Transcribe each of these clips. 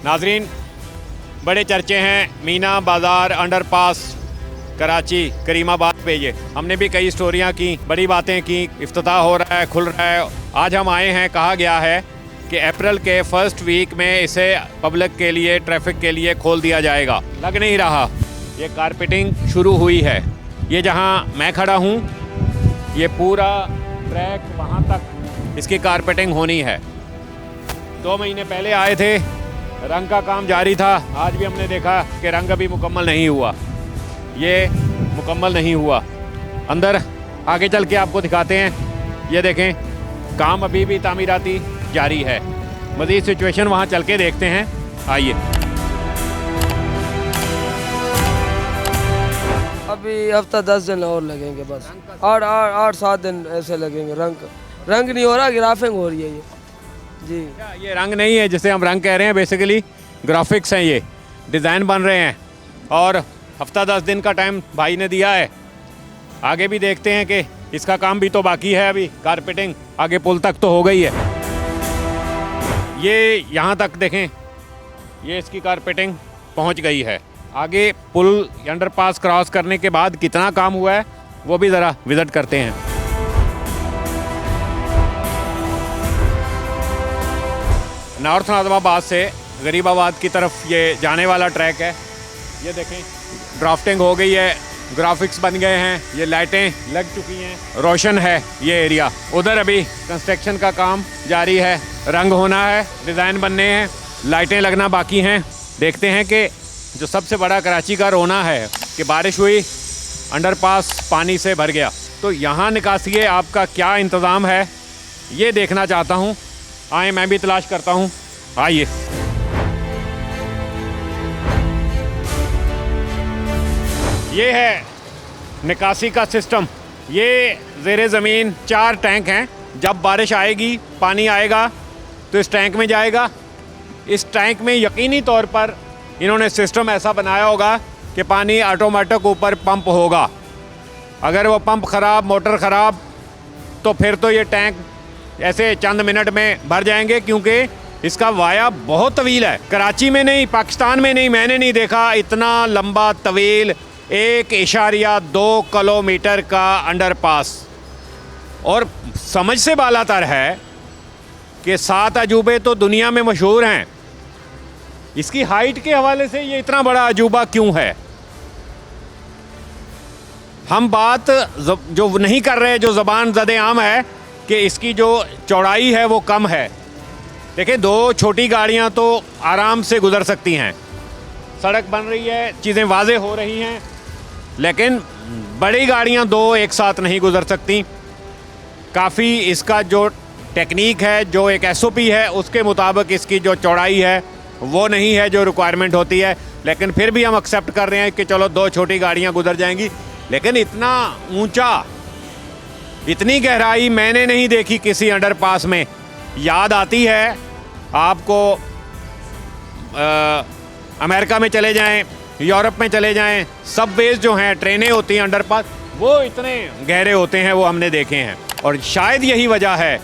नाजरीन, बड़े चर्चे हैं मीना बाज़ार अंडरपास कराची करीमाबाद पे। ये हमने भी कई स्टोरियां की, बड़ी बातें की, इफ्तिताह हो रहा है, खुल रहा है। आज हम आए हैं, कहा गया है कि अप्रैल के फर्स्ट वीक में इसे पब्लिक के लिए, ट्रैफिक के लिए खोल दिया जाएगा। लग नहीं रहा। ये कारपेटिंग शुरू हुई है। ये जहां मैं खड़ा हूं, ये पूरा ट्रैक वहां तक इसकी कारपेटिंग होनी है। 2 महीने पहले आए थे, रंग का काम जारी था। आज भी हमने देखा कि रंग अभी मुकम्मल नहीं हुआ, ये मुकम्मल नहीं हुआ। अंदर आगे चल के आपको दिखाते हैं। ये देखें, काम अभी भी तामीराती जारी है। मज़ीद सिचुएशन वहाँ चल के देखते हैं, आइए। अभी हफ्ता 10 दिन और लगेंगे बस। 8-7 दिन ऐसे लगेंगे। रंग नहीं हो रहा, ग्राफिंग हो रही है ये जी। ये रंग नहीं है जिसे हम रंग कह रहे हैं, बेसिकली ग्राफिक्स हैं, ये डिज़ाइन बन रहे हैं। और हफ्ता 10 दिन का टाइम भाई ने दिया है। आगे भी देखते हैं कि इसका काम भी तो बाकी है। अभी कारपेटिंग आगे पुल तक तो हो गई है। ये यहाँ तक देखें, ये इसकी कारपेटिंग पहुँच गई है। आगे पुल अंडरपास क्रॉस करने के बाद कितना काम हुआ है वो भी ज़रा विज़िट करते हैं। नॉर्थ नाज़िमाबाद से गरीबाबाद की तरफ ये जाने वाला ट्रैक है। ये देखें, ड्राफ्टिंग हो गई है, ग्राफिक्स बन गए हैं, ये लाइटें लग चुकी हैं, रोशन है ये एरिया। उधर अभी कंस्ट्रक्शन का काम जारी है, रंग होना है, डिज़ाइन बनने हैं, लाइटें लगना बाकी हैं। देखते हैं कि जो सबसे बड़ा कराची का रोना है कि बारिश हुई, अंडरपास पानी से भर गया, तो यहाँ निकासी आपका क्या इंतज़ाम है, ये देखना चाहता हूँ। आए, मैं भी तलाश करता हूँ, आइए। ये है निकासी का सिस्टम। ये ज़ेरे ज़मीन 4 टैंक हैं। जब बारिश आएगी, पानी आएगा तो इस टैंक में जाएगा। इस टैंक में यकीनी तौर पर इन्होंने सिस्टम ऐसा बनाया होगा कि पानी ऑटोमेटिक ऊपर पंप होगा। अगर वो पंप ख़राब, मोटर ख़राब, तो फिर तो ये टैंक ऐसे चंद मिनट में भर जाएंगे, क्योंकि इसका वाया बहुत तवील है। कराची में नहीं, पाकिस्तान में नहीं, मैंने नहीं देखा इतना लंबा तवील 1.2 किलोमीटर का अंडरपास। और समझ से बालातर है कि 7 अजूबे तो दुनिया में मशहूर हैं। इसकी हाइट के हवाले से ये इतना बड़ा अजूबा क्यों है? हम बात जो नहीं कर रहे, जो ज़बान ज़दे आम है कि इसकी जो चौड़ाई है वो कम है। देखिए, 2 छोटी गाड़ियां तो आराम से गुजर सकती हैं। सड़क बन रही है, चीज़ें वाज़े हो रही हैं, लेकिन बड़ी गाड़ियां 2 एक साथ नहीं गुजर सकती। काफ़ी इसका जो टेक्निक है, जो एक SOP है, उसके मुताबिक इसकी जो चौड़ाई है वो नहीं है जो रिक्वायरमेंट होती है। लेकिन फिर भी हम एक्सेप्ट कर रहे हैं कि चलो 2 छोटी गाड़ियां गुजर जाएंगी। लेकिन इतना ऊंचा, इतनी गहराई मैंने नहीं देखी किसी अंडरपास में। याद आती है आपको, अमेरिका में चले जाएं, यूरोप में चले जाएं, सबवेज जो हैं, ट्रेनें होती हैं अंडरपास, वो इतने गहरे होते हैं, वो हमने देखे हैं। और शायद यही वजह है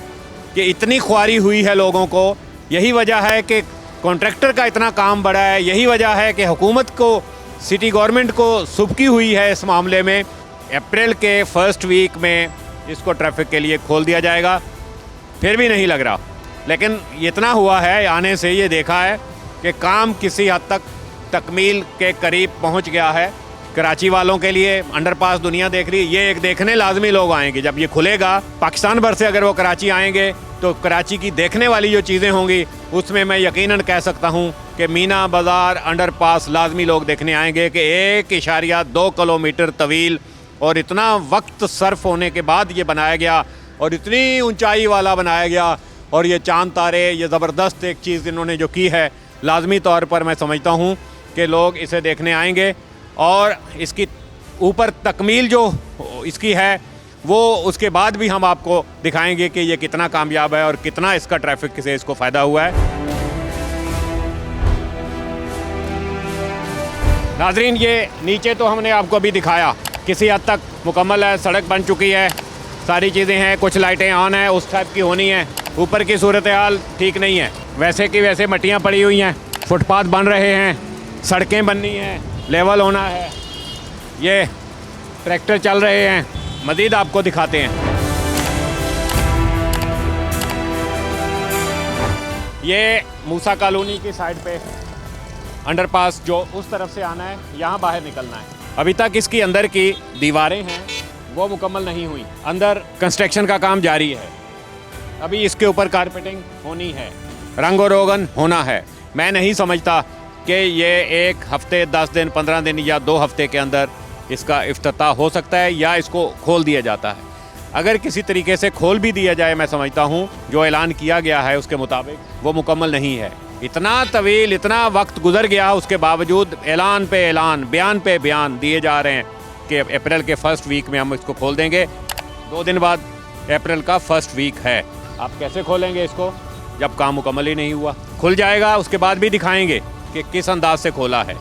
कि इतनी ख्वारी हुई है लोगों को, यही वजह है कि कॉन्ट्रैक्टर का इतना काम बढ़ा है, यही वजह है कि हुकूमत को, सिटी गवर्नमेंट को सुबकी हुई है इस मामले में। अप्रैल के फर्स्ट वीक में इसको ट्रैफिक के लिए खोल दिया जाएगा। फिर भी नहीं लग रहा। लेकिन इतना हुआ है, आने से ये देखा है कि काम किसी हद तक तकमील के करीब पहुंच गया है। कराची वालों के लिए अंडरपास दुनिया देख रही है। ये एक देखने लाजमी लोग आएंगे जब ये खुलेगा। पाकिस्तान भर से अगर वो कराची आएंगे तो कराची की देखने वाली जो चीज़ें होंगी, उसमें मैं यकीनन कह सकता हूँ कि मीना बाज़ार अंडरपास लाजमी लोग देखने आएंगे कि 1.2 किलोमीटर तवील और इतना वक्त सर्फ होने के बाद ये बनाया गया और इतनी ऊंचाई वाला बनाया गया। और ये चांद तारे, ये ज़बरदस्त एक चीज़ इन्होंने जो की है, लाजमी तौर पर मैं समझता हूँ कि लोग इसे देखने आएंगे। और इसकी ऊपर तकमील जो इसकी है वो उसके बाद भी हम आपको दिखाएंगे कि ये कितना कामयाब है और कितना इसका ट्रैफिक से इसको फ़ायदा हुआ है। नाजरीन, ये नीचे तो हमने आपको अभी दिखाया, किसी हद तक मुकम्मल है, सड़क बन चुकी है, सारी चीज़ें हैं, कुछ लाइटें ऑन है, उस टाइप की होनी है। ऊपर की सूरत हाल ठीक नहीं है, वैसे की वैसे मट्टियाँ पड़ी हुई हैं, फुटपाथ बन रहे हैं, सड़कें बननी हैं, लेवल होना है, ये ट्रैक्टर चल रहे हैं। मज़ीद आपको दिखाते हैं। ये मूसा कॉलोनी की साइड पे अंडरपास जो उस तरफ से आना है, यहाँ बाहर निकलना है। अभी तक इसकी अंदर की दीवारें हैं वो मुकम्मल नहीं हुई, अंदर कंस्ट्रक्शन का काम जारी है। अभी इसके ऊपर कारपेटिंग होनी है, रंग और रोगन होना है। मैं नहीं समझता कि ये 1 हफ्ते, 10 दिन, 15 दिन या 2 हफ्ते के अंदर इसका इफ्तिताह हो सकता है या इसको खोल दिया जाता है। अगर किसी तरीके से खोल भी दिया जाए, मैं समझता हूँ जो ऐलान किया गया है उसके मुताबिक वो मुकम्मल नहीं है। इतना तवील, इतना वक्त गुजर गया, उसके बावजूद ऐलान पे ऐलान, बयान पे बयान दिए जा रहे हैं कि अप्रैल के फर्स्ट वीक में हम इसको खोल देंगे। 2 दिन बाद अप्रैल का फर्स्ट वीक है। आप कैसे खोलेंगे इसको जब काम मुकम्मल ही नहीं हुआ? खुल जाएगा, उसके बाद भी दिखाएंगे कि किस अंदाज से खोला है।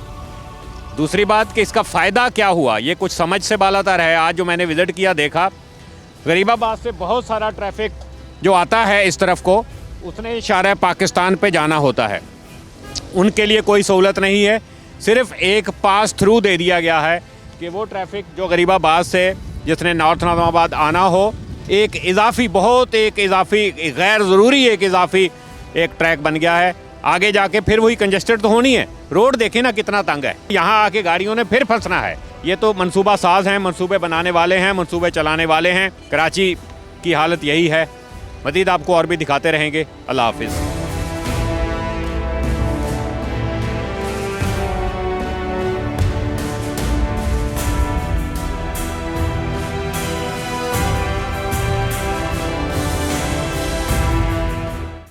दूसरी बात कि इसका फ़ायदा क्या हुआ, ये कुछ समझ से बालातर है। आज जो मैंने विज़िट किया, देखा गरीबाबाद से बहुत सारा ट्रैफिक जो आता है इस तरफ को, उसने इशारा पाकिस्तान पे जाना होता है। उनके लिए कोई सहूलत नहीं है, सिर्फ एक पास थ्रू दे दिया गया है कि वो ट्रैफिक जो गरीबाबाद से जिसने नॉर्थ नाज़िमाबाद आना हो, एक इजाफी, बहुत एक इजाफी, गैर ज़रूरी एक इजाफी एक ट्रैक बन गया है। आगे जाके फिर वही कंजेस्टेड तो होनी है। रोड देखें ना कितना तंग है, यहाँ आके गाड़ियों ने फिर फंसना है। ये तो मंसूबा साज हैं, मंसूबे बनाने वाले हैं, मंसूबे चलाने वाले हैं। कराची की हालत यही है। मज़ीद आपको और भी दिखाते रहेंगे। अल्लाह हाफिज़।